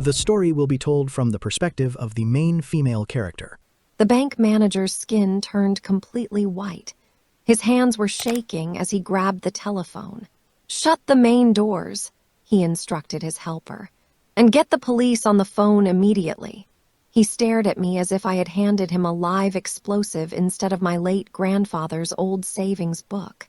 The story will be told from the perspective of the main female character. The bank manager's skin turned completely white. His hands were shaking as he grabbed the telephone. "Shut the main doors," he instructed his helper, "and get the police on the phone immediately." He stared at me as if I had handed him a live explosive instead of my late grandfather's old savings book.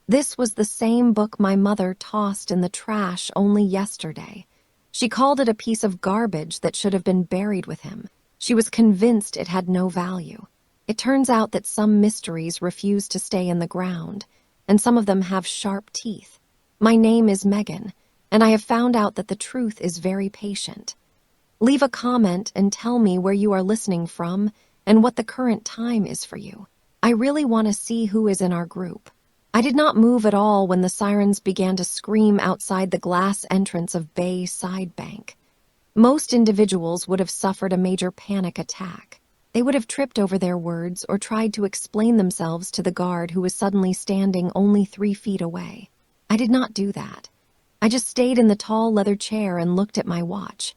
This was the same book my mother tossed in the trash only yesterday. She called it a piece of garbage that should have been buried with him. She was convinced it had no value. It turns out that some mysteries refuse to stay in the ground, and some of them have sharp teeth. My name is Megan, and I have found out that the truth is very patient. Leave a comment and tell me where you are listening from and what the current time is for you. I really want to see who is in our group. I did not move at all when the sirens began to scream outside the glass entrance of Bay Side Bank. Most individuals would have suffered a major panic attack. They would have tripped over their words or tried to explain themselves to the guard who was suddenly standing only 3 feet away. I did not do that. I just stayed in the tall leather chair and looked at my watch.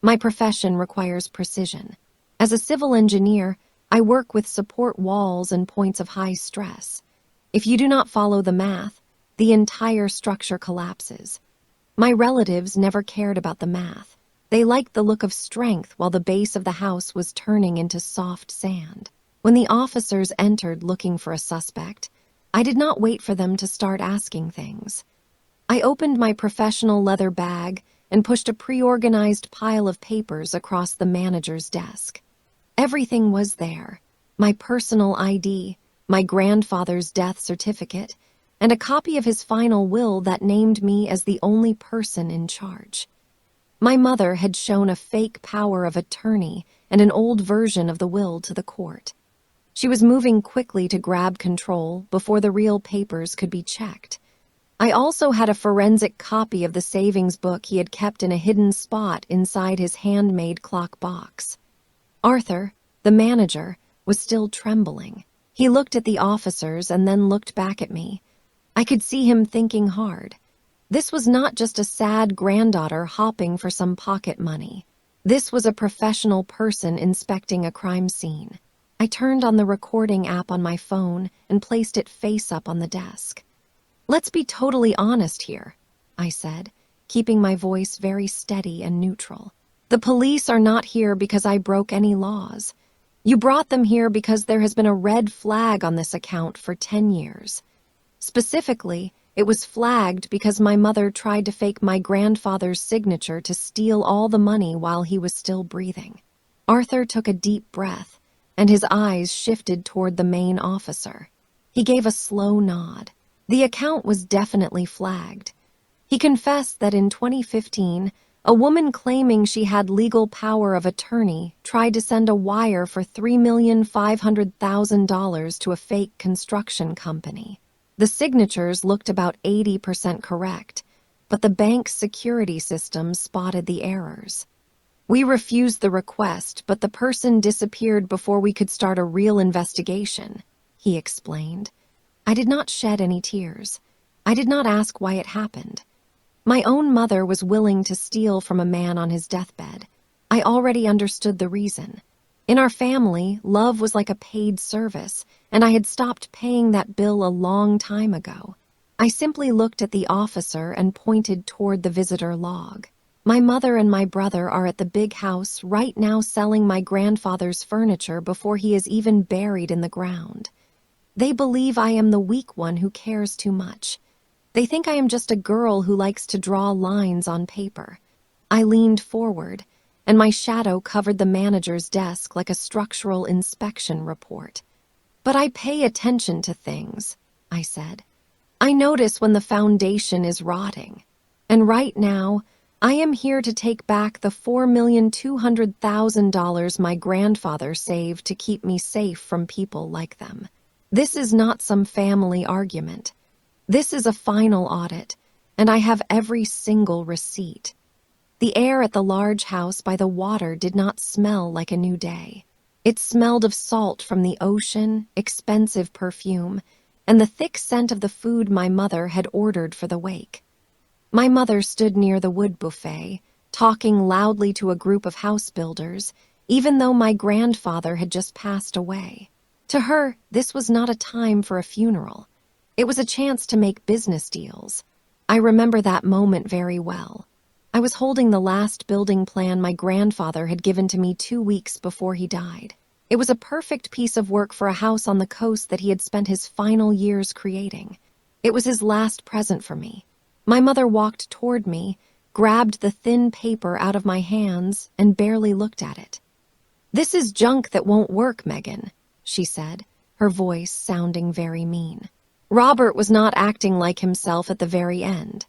My profession requires precision. As a civil engineer, I work with support walls and points of high stress. If you do not follow the math, the entire structure collapses. My relatives never cared about the math. They liked the look of strength while the base of the house was turning into soft sand. When the officers entered looking for a suspect, I did not wait for them to start asking things. I opened my professional leather bag and pushed a pre-organized pile of papers across the manager's desk. Everything was there: my personal ID, my grandfather's death certificate, and a copy of his final will that named me as the only person in charge. My mother had shown a fake power of attorney and an old version of the will to the court. She was moving quickly to grab control before the real papers could be checked. I also had a forensic copy of the savings book he had kept in a hidden spot inside his handmade clock box. Arthur, the manager, was still trembling. He looked at the officers and then looked back at me. I could see him thinking hard. This was not just a sad granddaughter hopping for some pocket money. This was a professional person inspecting a crime scene. I turned on the recording app on my phone and placed it face up on the desk. "Let's be totally honest here," I said, keeping my voice very steady and neutral. "The police are not here because I broke any laws. You brought them here because there has been a red flag on this account for 10 years. Specifically, it was flagged because my mother tried to fake my grandfather's signature to steal all the money while he was still breathing." Arthur took a deep breath, and his eyes shifted toward the main officer. He gave a slow nod. The account was definitely flagged. He confessed that in 2015, a woman claiming she had legal power of attorney tried to send a wire for $3,500,000 to a fake construction company. The signatures looked about 80% correct, but the bank's security system spotted the errors. "We refused the request, but the person disappeared before we could start a real investigation," he explained. I did not shed any tears. I did not ask why it happened. My own mother was willing to steal from a man on his deathbed. I already understood the reason. In our family, love was like a paid service, and I had stopped paying that bill a long time ago. I simply looked at the officer and pointed toward the visitor log. "My mother and my brother are at the big house right now selling my grandfather's furniture before he is even buried in the ground. They believe I am the weak one who cares too much. They think I am just a girl who likes to draw lines on paper." I leaned forward, and my shadow covered the manager's desk like a structural inspection report. "But I pay attention to things," I said. "I notice when the foundation is rotting. And right now, I am here to take back the $4,200,000 my grandfather saved to keep me safe from people like them. This is not some family argument. This is a final audit, and I have every single receipt." The air at the large house by the water did not smell like a new day. It smelled of salt from the ocean, expensive perfume, and the thick scent of the food my mother had ordered for the wake. My mother stood near the wood buffet, talking loudly to a group of house builders, even though my grandfather had just passed away. To her, this was not a time for a funeral. It was a chance to make business deals. I remember that moment very well. I was holding the last building plan my grandfather had given to me 2 weeks before he died. It was a perfect piece of work for a house on the coast that he had spent his final years creating. It was his last present for me. My mother walked toward me, grabbed the thin paper out of my hands, and barely looked at it. "This is junk that won't work, Megan," she said, her voice sounding very mean. Robert was not acting like himself at the very end.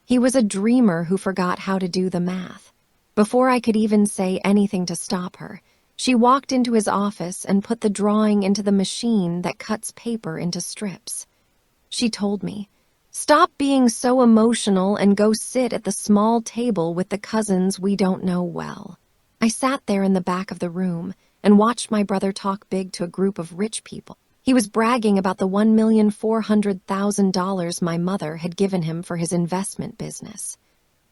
He was a dreamer who forgot how to do the math. Before I could even say anything to stop her, she walked into his office and put the drawing into the machine that cuts paper into strips. She told me, "Stop being so emotional and go sit at the small table with the cousins we don't know well." I sat there in the back of the room and watched my brother talk big to a group of rich people. He was bragging about the $1,400,000 my mother had given him for his investment business.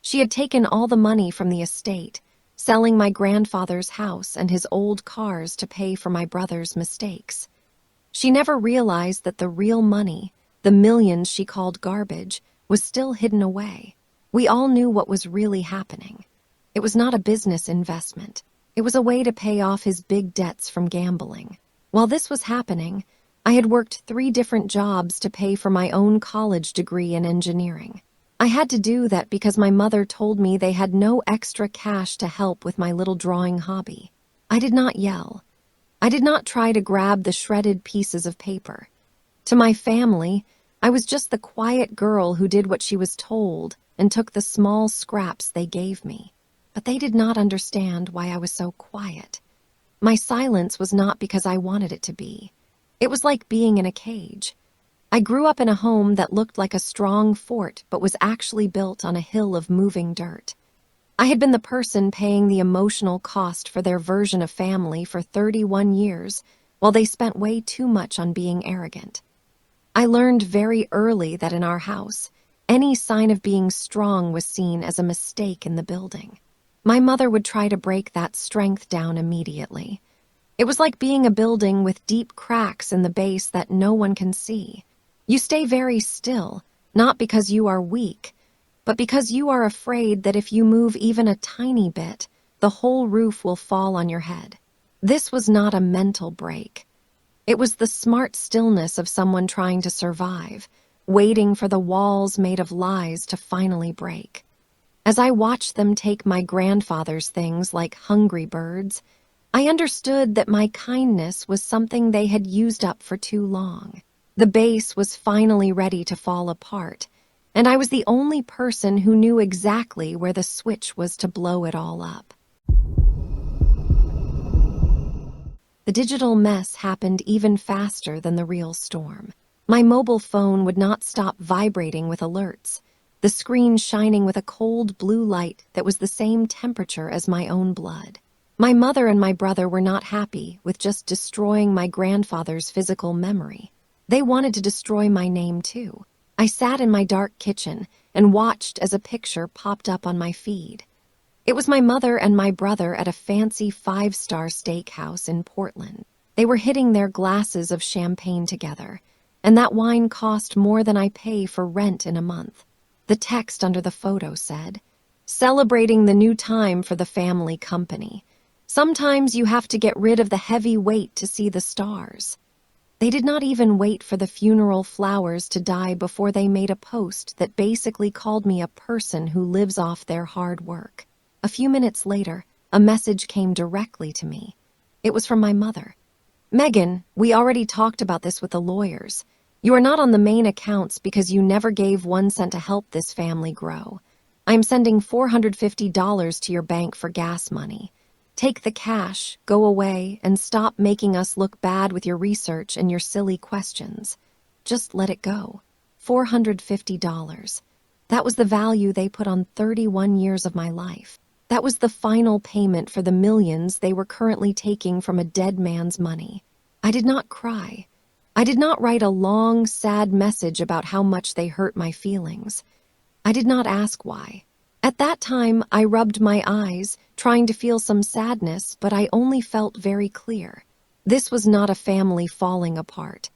She had taken all the money from the estate, selling my grandfather's house and his old cars to pay for my brother's mistakes. She never realized that the real money, the millions she called garbage, was still hidden away. We all knew what was really happening. It was not a business investment. It was a way to pay off his big debts from gambling. While this was happening, I had worked 3 different jobs to pay for my own college degree in engineering. I had to do that because my mother told me they had no extra cash to help with my little drawing hobby. I did not yell. I did not try to grab the shredded pieces of paper. To my family, I was just the quiet girl who did what she was told and took the small scraps they gave me. But they did not understand why I was so quiet. My silence was not because I wanted it to be. It was like being in a cage. I grew up in a home that looked like a strong fort but was actually built on a hill of moving dirt. I had been the person paying the emotional cost for their version of family for 31 years, while they spent way too much on being arrogant. I learned very early that in our house, any sign of being strong was seen as a mistake in the building. My mother would try to break that strength down immediately. It was like being a building with deep cracks in the base that no one can see. You stay very still, not because you are weak, but because you are afraid that if you move even a tiny bit, the whole roof will fall on your head. This was not a mental break. It was the smart stillness of someone trying to survive, waiting for the walls made of lies to finally break. As I watched them take my grandfather's things like hungry birds, I understood that my kindness was something they had used up for too long. The base was finally ready to fall apart, and I was the only person who knew exactly where the switch was to blow it all up. The digital mess happened even faster than the real storm. My mobile phone would not stop vibrating with alerts, the screen shining with a cold blue light that was the same temperature as my own blood. My mother and my brother were not happy with just destroying my grandfather's physical memory. They wanted to destroy my name too. I sat in my dark kitchen and watched as a picture popped up on my feed. It was my mother and my brother at a fancy 5-star steakhouse in Portland. They were hitting their glasses of champagne together, and that wine cost more than I pay for rent in a month. The text under the photo said, "Celebrating the new time for the family company. Sometimes you have to get rid of the heavy weight to see the stars." They did not even wait for the funeral flowers to die before they made a post that basically called me a person who lives off their hard work. A few minutes later, a message came directly to me. It was from my mother. "Megan, we already talked about this with the lawyers. You are not on the main accounts because you never gave 1 cent to help this family grow. I am sending $450 to your bank for gas money. Take the cash, go away, and stop making us look bad with your research and your silly questions. Just let it go." $450. That was the value they put on 31 years of my life. That was the final payment for the millions they were currently taking from a dead man's money. I did not cry. I did not write a long, sad message about how much they hurt my feelings. I did not ask why. At that time, I rubbed my eyes, trying to feel some sadness, but I only felt very clear. This was not a family falling apart.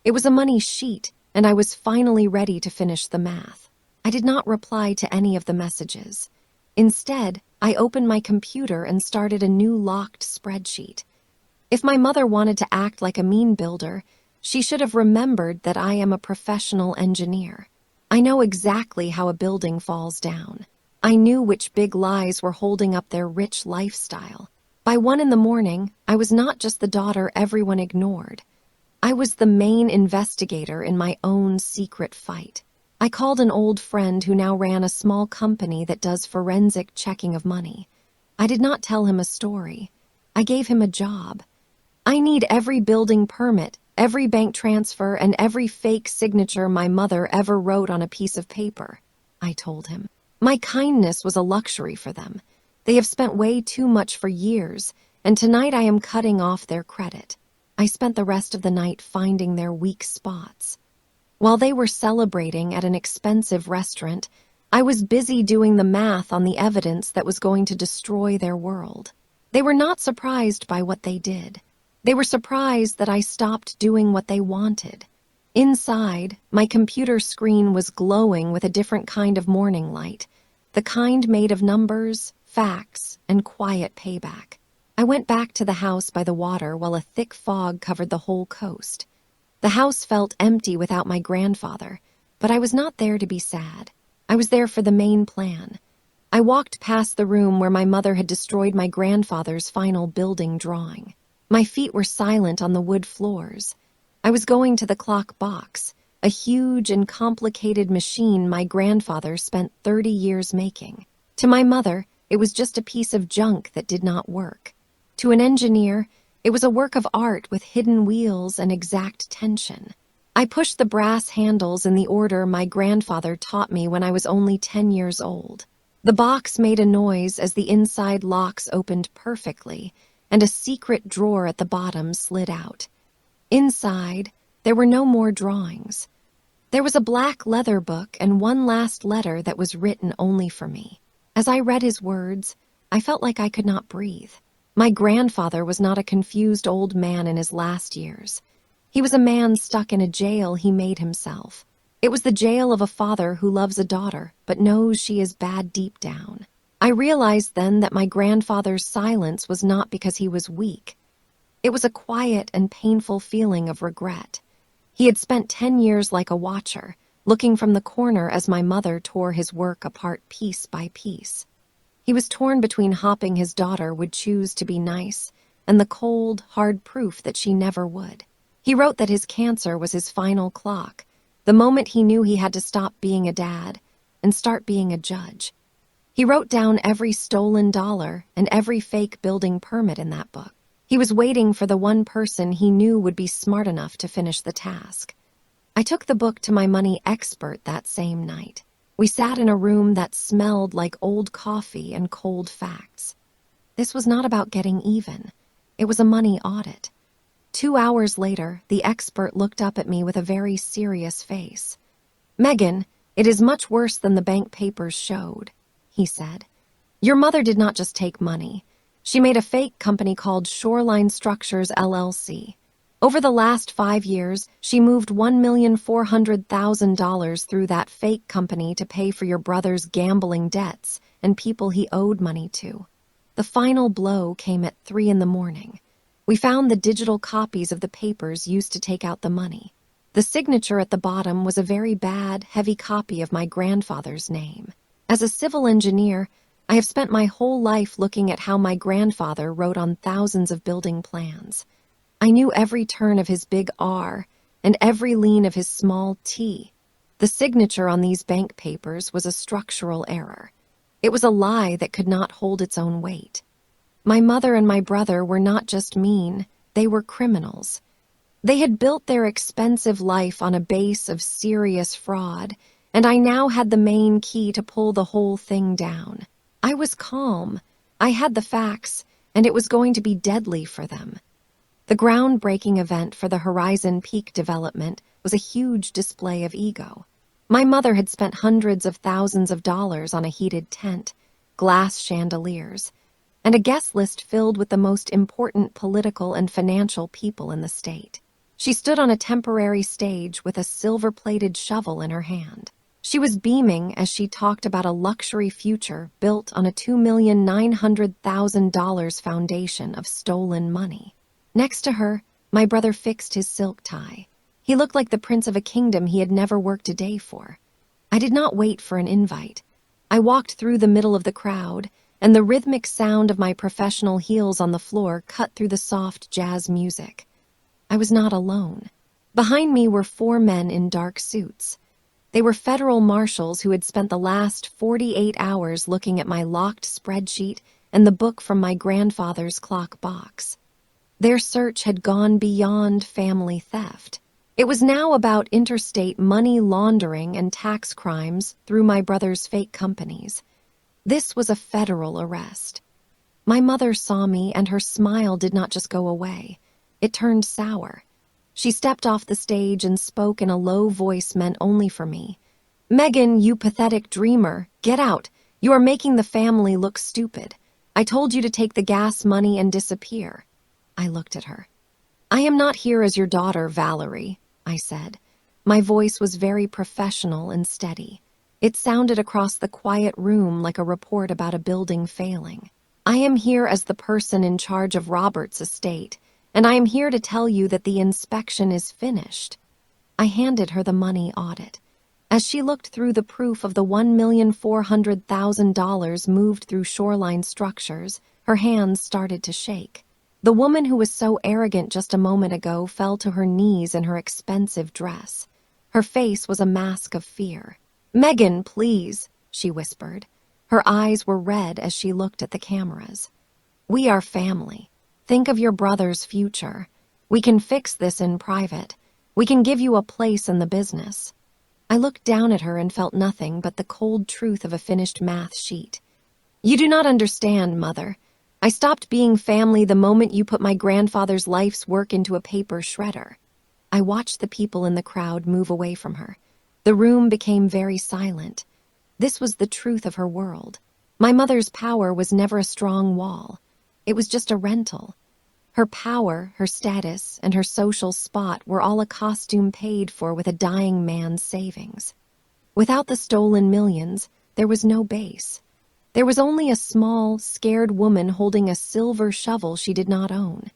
It was a money sheet, and I was finally ready to finish the math. I did not reply to any of the messages. Instead, I opened my computer and started a new locked spreadsheet. If my mother wanted to act like a mean builder, she should have remembered that I am a professional engineer. I know exactly how a building falls down. I knew which big lies were holding up their rich lifestyle. By 1 in the morning, I was not just the daughter everyone ignored. I was the main investigator in my own secret fight. I called an old friend who now ran a small company that does forensic checking of money. I did not tell him a story. I gave him a job. I need every building permit, every bank transfer, and every fake signature my mother ever wrote on a piece of paper, I told him. My kindness was a luxury for them. They have spent way too much for years, and tonight I am cutting off their credit. I spent the rest of the night finding their weak spots. While they were celebrating at an expensive restaurant, I was busy doing the math on the evidence that was going to destroy their world. They were not surprised by what they did. They were surprised that I stopped doing what they wanted. Inside, my computer screen was glowing with a different kind of morning light, the kind made of numbers, facts, and quiet payback. I went back to the house by the water while a thick fog covered the whole coast. The house felt empty without my grandfather, but I was not there to be sad. I was there for the main plan. I walked past the room where my mother had destroyed my grandfather's final building drawing. My feet were silent on the wood floors. I was going to the clock box, a huge and complicated machine my grandfather spent 30 years making. To my mother, it was just a piece of junk that did not work. To an engineer, it was a work of art with hidden wheels and exact tension. I pushed the brass handles in the order my grandfather taught me when I was only 10 years old. The box made a noise as the inside locks opened perfectly, and a secret drawer at the bottom slid out. Inside, there were no more drawings. There was a black leather book and one last letter that was written only for me. As I read his words, I felt like I could not breathe. My grandfather was not a confused old man in his last years. He was a man stuck in a jail he made himself. It was the jail of a father who loves a daughter but knows she is bad deep down. I realized then that my grandfather's silence was not because he was weak. It was a quiet and painful feeling of regret. He had spent 10 years like a watcher, looking from the corner as my mother tore his work apart piece by piece. He was torn between hoping his daughter would choose to be nice and the cold, hard proof that she never would. He wrote that his cancer was his final clock, the moment he knew he had to stop being a dad and start being a judge. He wrote down every stolen dollar and every fake building permit in that book. He was waiting for the one person he knew would be smart enough to finish the task. I took the book to my money expert that same night. We sat in a room that smelled like old coffee and cold facts. This was not about getting even. It was a money audit. 2 hours later, the expert looked up at me with a very serious face. "Megan, it is much worse than the bank papers showed," he said. "Your mother did not just take money. She made a fake company called Shoreline Structures LLC. Over the last 5 years, she moved $1,400,000 through that fake company to pay for your brother's gambling debts and people he owed money to. The final blow came at 3 in the morning. We found the digital copies of the papers used to take out the money. The signature at the bottom was a very bad, heavy copy of my grandfather's name. As a civil engineer, I have spent my whole life looking at how my grandfather wrote on thousands of building plans. I knew every turn of his big R and every lean of his small T. The signature on these bank papers was a structural error. It was a lie that could not hold its own weight. My mother and my brother were not just mean, they were criminals. They had built their expensive life on a base of serious fraud, and I now had the main key to pull the whole thing down. I was calm. I had the facts, and it was going to be deadly for them. The groundbreaking event for the Horizon Peak development was a huge display of ego. My mother had spent hundreds of thousands of dollars on a heated tent, glass chandeliers, and a guest list filled with the most important political and financial people in the state. She stood on a temporary stage with a silver-plated shovel in her hand. She was beaming as she talked about a luxury future built on a $2,900,000 foundation of stolen money. Next to her, my brother fixed his silk tie. He looked like the prince of a kingdom he had never worked a day for. I did not wait for an invite. I walked through the middle of the crowd, and the rhythmic sound of my professional heels on the floor cut through the soft jazz music. I was not alone. Behind me were 4 men in dark suits. They were federal marshals who had spent the last 48 hours looking at my locked spreadsheet and the book from my grandfather's clock box. Their search had gone beyond family theft. It was now about interstate money laundering and tax crimes through my brother's fake companies. This was a federal arrest. My mother saw me, and her smile did not just go away. It turned sour. She stepped off the stage and spoke in a low voice meant only for me. "Megan, you pathetic dreamer, get out. You are making the family look stupid. I told you to take the gas money and disappear." I looked at her. "I am not here as your daughter, Valerie," I said. My voice was very professional and steady. It sounded across the quiet room like a report about a building failing. "I am here as the person in charge of Robert's estate, and I am here to tell you that the inspection is finished." I handed her the money audit. As she looked through the proof of the $1,400,000 moved through shoreline structures, her hands started to shake. The woman who was so arrogant just a moment ago fell to her knees in her expensive dress. Her face was a mask of fear. "Megan, please," she whispered. Her eyes were red as she looked at the cameras. "We are family. Think of your brother's future. We can fix this in private. We can give you a place in the business." I looked down at her and felt nothing but the cold truth of a finished math sheet. "You do not understand, Mother. I stopped being family the moment you put my grandfather's life's work into a paper shredder." I watched the people in the crowd move away from her. The room became very silent. This was the truth of her world. My mother's power was never a strong wall. It was just a rental. Her power, her status, and her social spot were all a costume paid for with a dying man's savings. Without the stolen millions, there was no base. There was only a small, scared woman holding a silver shovel she did not own.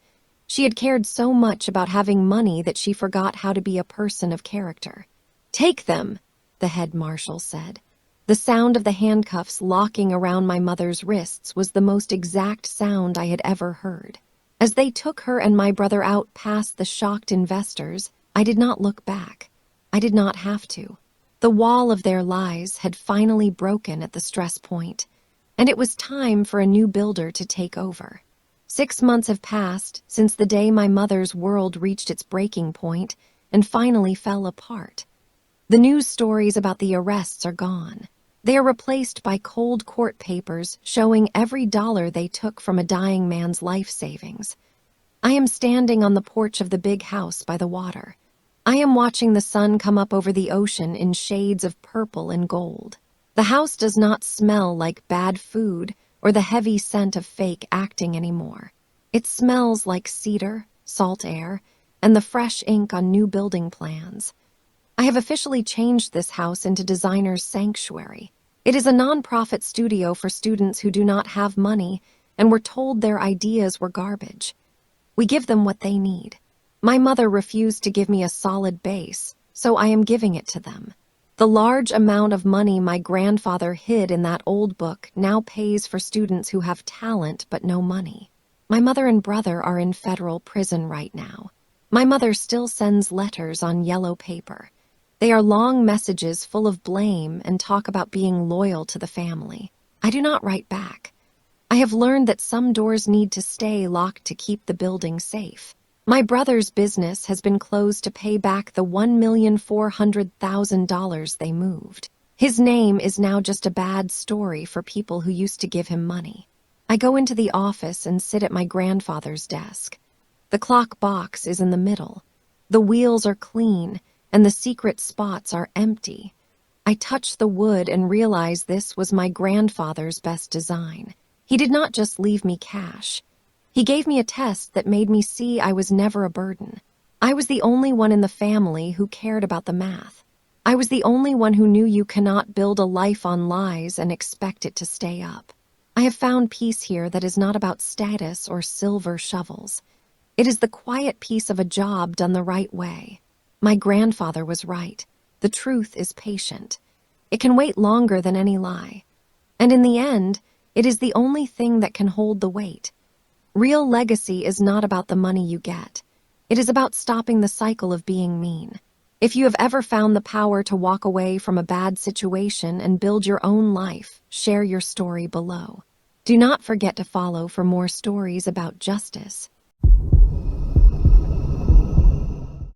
She had cared so much about having money that she forgot how to be a person of character. "Take them," the head marshal said. The sound of the handcuffs locking around my mother's wrists was the most exact sound I had ever heard. As they took her and my brother out past the shocked investors, I did not look back. I did not have to. The wall of their lies had finally broken at the stress point, and it was time for a new builder to take over. 6 months have passed since the day my mother's world reached its breaking point and finally fell apart. The news stories about the arrests are gone. They are replaced by cold court papers showing every dollar they took from a dying man's life savings. I am standing on the porch of the big house by the water. I am watching the sun come up over the ocean in shades of purple and gold. The house does not smell like bad food or the heavy scent of fake acting anymore. It smells like cedar, salt air, and the fresh ink on new building plans. I have officially changed this house into Designer's Sanctuary. It is a non-profit studio for students who do not have money and were told their ideas were garbage. We give them what they need. My mother refused to give me a solid base, so I am giving it to them. The large amount of money my grandfather hid in that old book now pays for students who have talent but no money. My mother and brother are in federal prison right now. My mother still sends letters on yellow paper. They are long messages full of blame and talk about being loyal to the family. I do not write back. I have learned that some doors need to stay locked to keep the building safe. My brother's business has been closed to pay back the $1,400,000 they moved. His name is now just a bad story for people who used to give him money. I go into the office and sit at my grandfather's desk. The clock box is in the middle. The wheels are clean, and the secret spots are empty. I touched the wood and realized this was my grandfather's best design. He did not just leave me cash. He gave me a test that made me see I was never a burden. I was the only one in the family who cared about the math. I was the only one who knew you cannot build a life on lies and expect it to stay up. I have found peace here that is not about status or silver shovels. It is the quiet peace of a job done the right way. My grandfather was right. The truth is patient. It can wait longer than any lie. And in the end, it is the only thing that can hold the weight. Real legacy is not about the money you get. It is about stopping the cycle of being mean. If you have ever found the power to walk away from a bad situation and build your own life, share your story below. Do not forget to follow for more stories about justice.